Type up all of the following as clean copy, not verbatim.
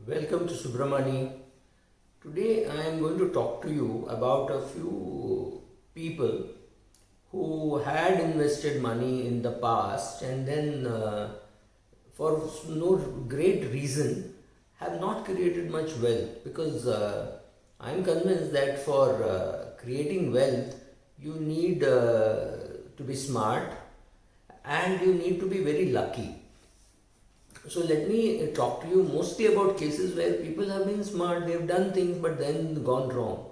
Welcome to Subramani. Today I am going to talk to you about a few people who had invested money in the past and then, for no great reason, have not created much wealth because I am convinced that for creating wealth, you need to be smart and you need to be very lucky. So let me talk to you mostly about cases where people have been smart, they've done things but then gone wrong.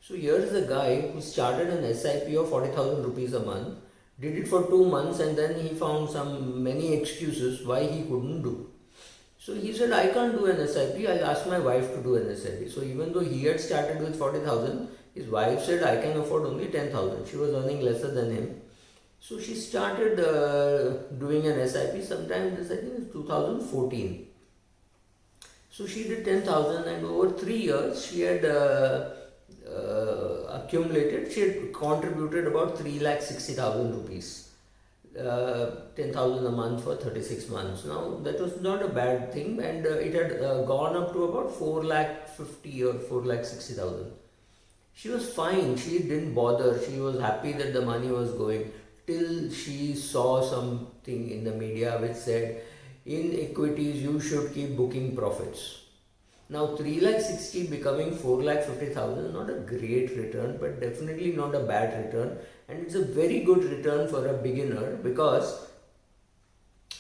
So here's a guy who started an SIP of 40,000 rupees a month, did it for 2 months and then he found some many excuses why he couldn't do. So he said, I can't do an SIP, I'll ask my wife to do an SIP. So even though he had started with 40,000, his wife said, I can afford only 10,000. She was earning lesser than him. So she started doing an SIP sometime, this I think is 2014. So she did 10,000 and over 3 years she had accumulated, she had contributed about 3,60,000 rupees. 10,000 a month for 36 months. Now that was not a bad thing and it had gone up to about 4,50,000 or 4,60,000. She was fine, she didn't bother, she was happy that the money was going till she saw something in the media which said in equities you should keep booking profits. Now 3,60,000 becoming 4,50,000 is not a great return but definitely not a bad return, and it's a very good return for a beginner because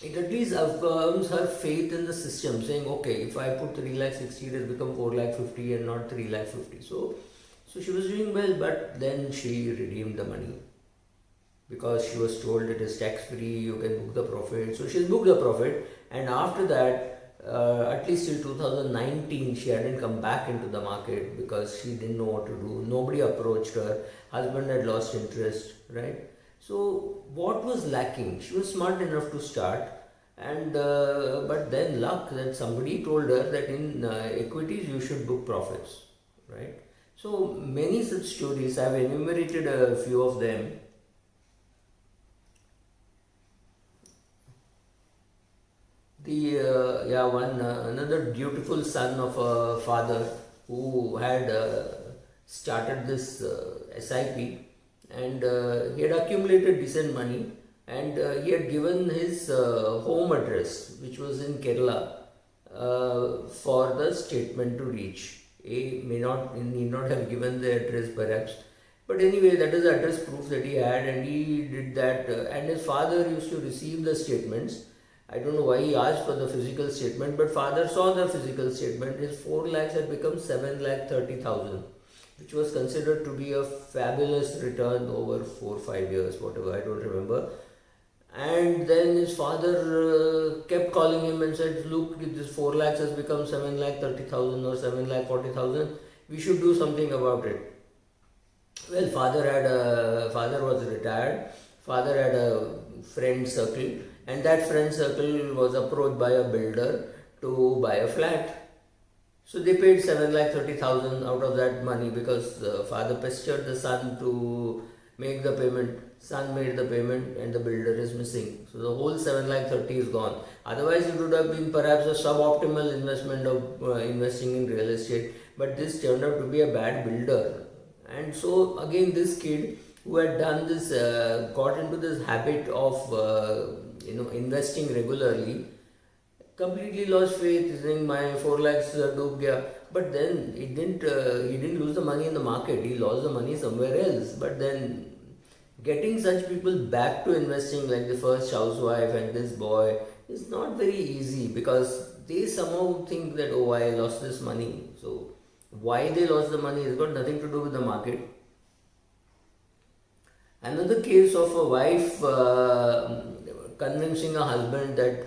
it at least affirms her faith in the system, saying okay, if I put 3,60,000 it has become 4,50,000 and not 3,50,000. So she was doing well, but then she redeemed the money because she was told it is tax free, you can book the profit. So she's booked the profit, and after that, at least till 2019, she hadn't come back into the market because she didn't know what to do. Nobody approached her. Husband had lost interest, right? So what was lacking? She was smart enough to start, and but then luck that somebody told her that in equities you should book profits, right? So many such stories. I've enumerated a few of them. The one another dutiful son of a father who had started this SIP, and he had accumulated decent money, and he had given his home address, which was in Kerala, for the statement to reach. He need not have given the address perhaps, but anyway, that is the address proof that he had, and he did that. And his father used to receive the statements. I don't know why he asked for the physical statement, but father saw the physical statement. His 4 lakhs had become 7,30,000, which was considered to be a fabulous return over 4 5 years, whatever, I don't remember. And then his father kept calling him and said, look, this 4 lakhs has become 7,30,000 or 7,40,000. We should do something about it. Well, father was retired. Father had a friend circle, and that friend circle was approached by a builder to buy a flat. So they paid 7,30,000 out of that money because father pestered the son to make the payment. Son made the payment and the builder is missing. So the whole 7,30,000 is gone. Otherwise, it would have been perhaps a suboptimal investment of investing in real estate. But this turned out to be a bad builder. And so again, this kid who had done this got into this habit of investing regularly, completely lost faith, saying my 4 lakhs doob gaya. But then he didn't lose the money in the market, he lost the money somewhere else. But then getting such people back to investing, like the first housewife and this boy, is not very easy because they somehow think that, oh, I lost this money. So why they lost the money has got nothing to do with the market. Another case of a wife convincing a husband that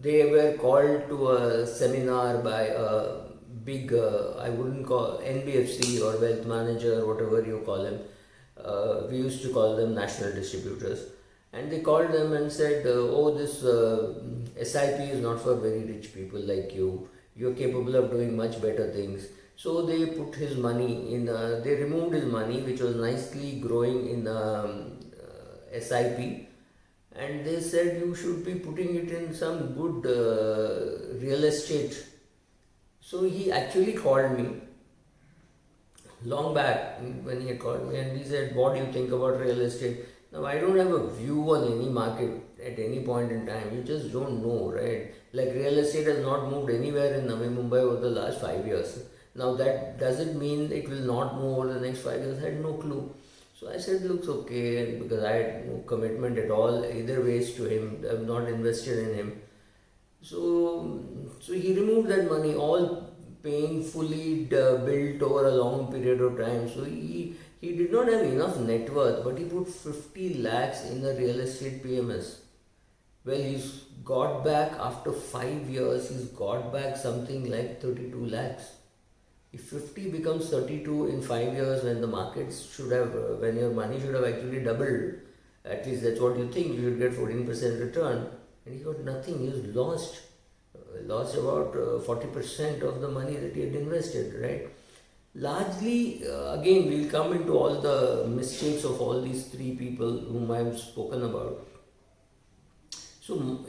they were called to a seminar by a big, I wouldn't call NBFC or wealth manager, whatever you call them. We used to call them national distributors. And they called them and said, oh, this SIP is not for very rich people like you. You're capable of doing much better things. So they put his money in, they removed his money, which was nicely growing in SIP, and they said you should be putting it in some good real estate So he actually called me long back when he had called me and he said, "What do you think about real estate?" Now, I don't have a view on any market at any point in time. You just don't know, right? Like real estate has not moved anywhere in Navi Mumbai over the last 5 years. Now, that doesn't mean it will not move over the next 5 years. I had no clue. So I said, looks okay, because I had no commitment at all either ways to him. I'm not invested in him. So he removed that money, all painfully built over a long period of time. So he did not have enough net worth, but he put 50 lakhs in a real estate PMS. Well, he's got back after 5 years, he's got back something like 32 lakhs. If 50 becomes 32 in 5 years, when the markets should have, when your money should have actually doubled, at least that's what you think, you should get 14% return, and he got nothing. He's lost about 40% of the money that he had invested, right? Largely, again, we'll come into all the mistakes of all these three people whom I've spoken about. So,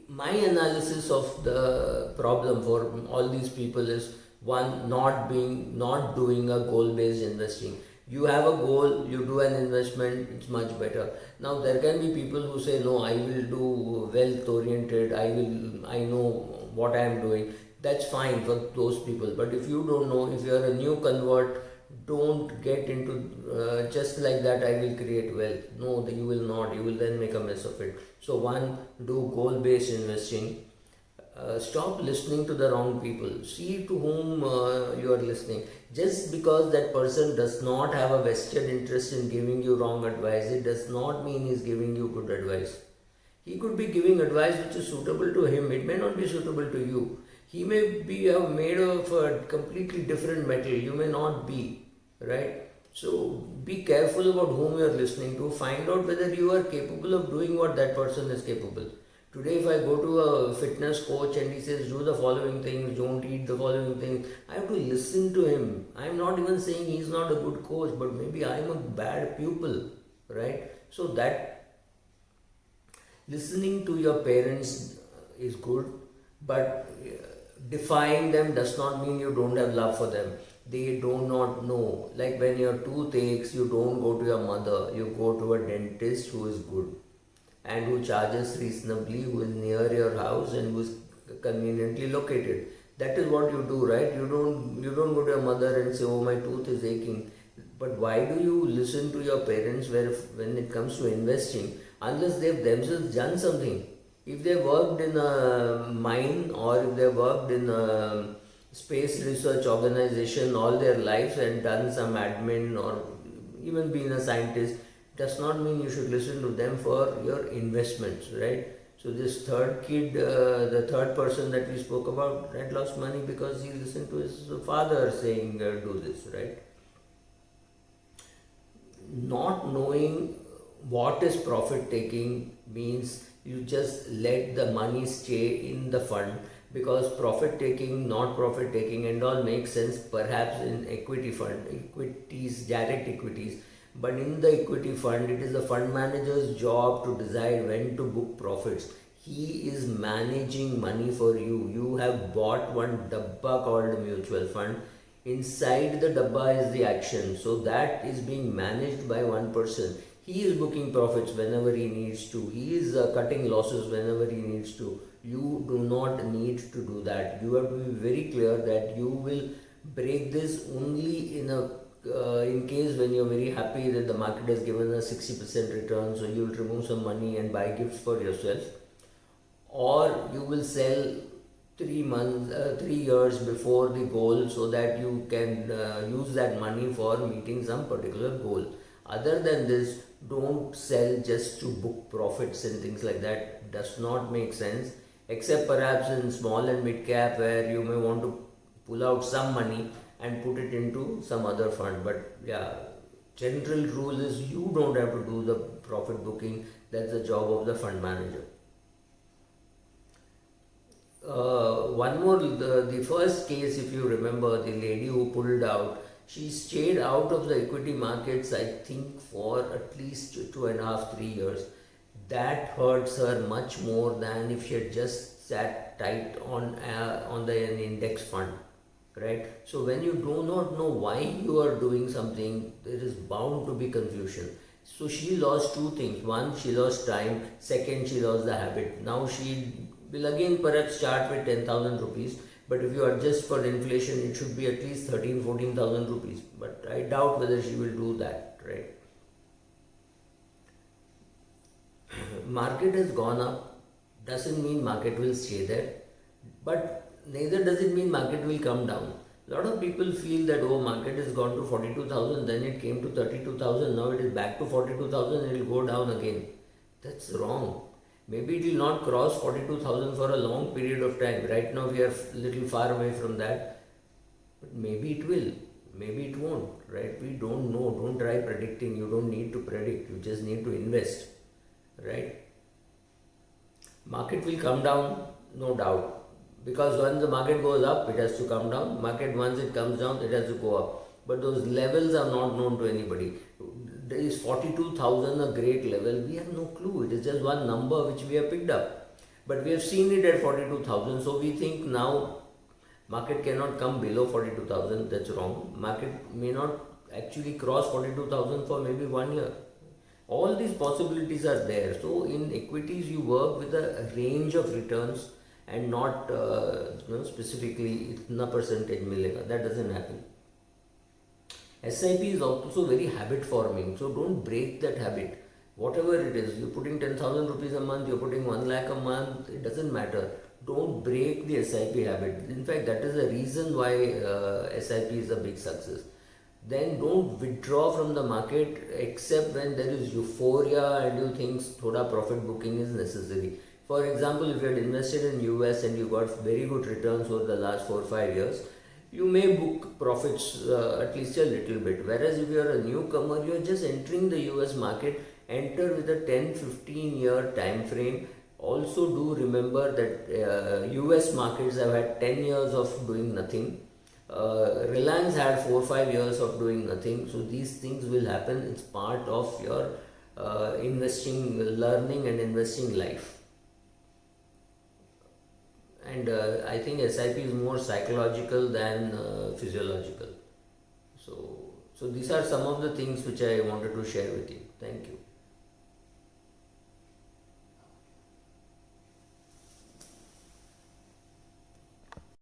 my analysis of the problem for all these people is one, not doing a goal based investing. You have a goal, you do an investment, it's much better. Now there can be people who say, no, I will do wealth oriented, I know what I am doing. That's fine for those people. But if you don't know, if you are a new convert, don't get into just like that I will create wealth. No, you will not. You will then make a mess of it. So one, do goal based investing. Stop listening to the wrong people. See to whom you are listening. Just because that person does not have a vested interest in giving you wrong advice, it does not mean he is giving you good advice. He could be giving advice which is suitable to him. It may not be suitable to you. He may be made of a completely different metal. You may not be, right? So be careful about whom you are listening to. Find out whether you are capable of doing what that person is capable. Today, if I go to a fitness coach and he says, do the following things, don't eat the following things, I have to listen to him. I am not even saying he's not a good coach, but maybe I am a bad pupil, right? So that listening to your parents is good, but defying them does not mean you don't have love for them. They do not know. Like when your tooth aches, you don't go to your mother, you go to a dentist who is good and who charges reasonably, who is near your house and who is conveniently located. That is what you do, right? You don't go to your mother and say, oh, my tooth is aching. But why do you listen to your parents when it comes to investing, unless they've themselves done something? If they worked in a mine or if they worked in a space research organization all their lives and done some admin or even been a scientist, does not mean you should listen to them for your investments, right? So this third kid, the third person that we spoke about, had lost money because he listened to his father saying, do this, right? Not knowing what is profit taking means you just let the money stay in the fund, because profit taking, not profit taking and all makes sense perhaps in equity fund, equities, direct equities. But in the equity fund, it is the fund manager's job to decide when to book profits. He is managing money for you. You have bought one dabba called a mutual fund. Inside the dabba is the action. So that is being managed by one person. He is booking profits whenever he needs to. He is cutting losses whenever he needs to. You do not need to do that. You have to be very clear that you will break this only in case when you're very happy that the market has given a 60% return, so you will remove some money and buy gifts for yourself, or you will sell 3 years before the goal so that you can use that money for meeting some particular goal. Other than this, don't sell just to book profits and things like that. Does not make sense, except perhaps in small and mid cap where you may want to pull out some money and put it into some other fund. But yeah, general rule is you don't have to do the profit booking. That's the job of the fund manager. One more, the first case, if you remember, the lady who pulled out, she stayed out of the equity markets, I think, for at least 2.5, 3 years. That hurts her much more than if she had just sat tight on the an index fund, right? So when you do not know why you are doing something, there is bound to be confusion. So she lost two things. One, she lost time. Second, she lost the habit. Now she will again perhaps start with 10,000 rupees. But if you adjust for inflation, it should be at least 14,000 rupees. But I doubt whether she will do that, right? Market has gone up, doesn't mean market will stay there, but neither does it mean market will come down. A lot of people feel that, oh, market has gone to 42,000, then it came to 32,000, now it is back to 42,000, it will go down again. That's wrong. Maybe it will not cross 42,000 for a long period of time. Right now we are a little far away from that, but maybe it will, maybe it won't, right? We don't know. Don't try predicting. You don't need to predict, you just need to invest, right? Market will come down, no doubt, because once the market goes up, it has to come down. Market, once it comes down, it has to go up. But those levels are not known to anybody. Is 42,000 a great level? We have no clue. It is just one number which we have picked up. But we have seen it at 42,000, so we think now market cannot come below 42,000. That's wrong. Market may not actually cross 42,000 for maybe 1 year. All these possibilities are there. So in equities, you work with a range of returns and not specifically itna percentage milega. That doesn't happen. SIP is also very habit forming. So don't break that habit. Whatever it is, you're putting 10,000 rupees a month, you're putting 1 lakh a month, it doesn't matter. Don't break the SIP habit. In fact, that is the reason why SIP is a big success. Then don't withdraw from the market except when there is euphoria and you think thoda profit booking is necessary. For example, if you had invested in US and you got very good returns over the last 4 or 5 years, you may book profits at least a little bit. Whereas if you are a newcomer, you are just entering the US market, enter with a 10-15 year time frame. Also do remember that US markets have had 10 years of doing nothing. Reliance had 4 or 5 years of doing nothing. So these things will happen. It's part of your investing, learning and investing life. And I think SIP is more psychological than physiological. So these are some of the things which I wanted to share with you. Thank you.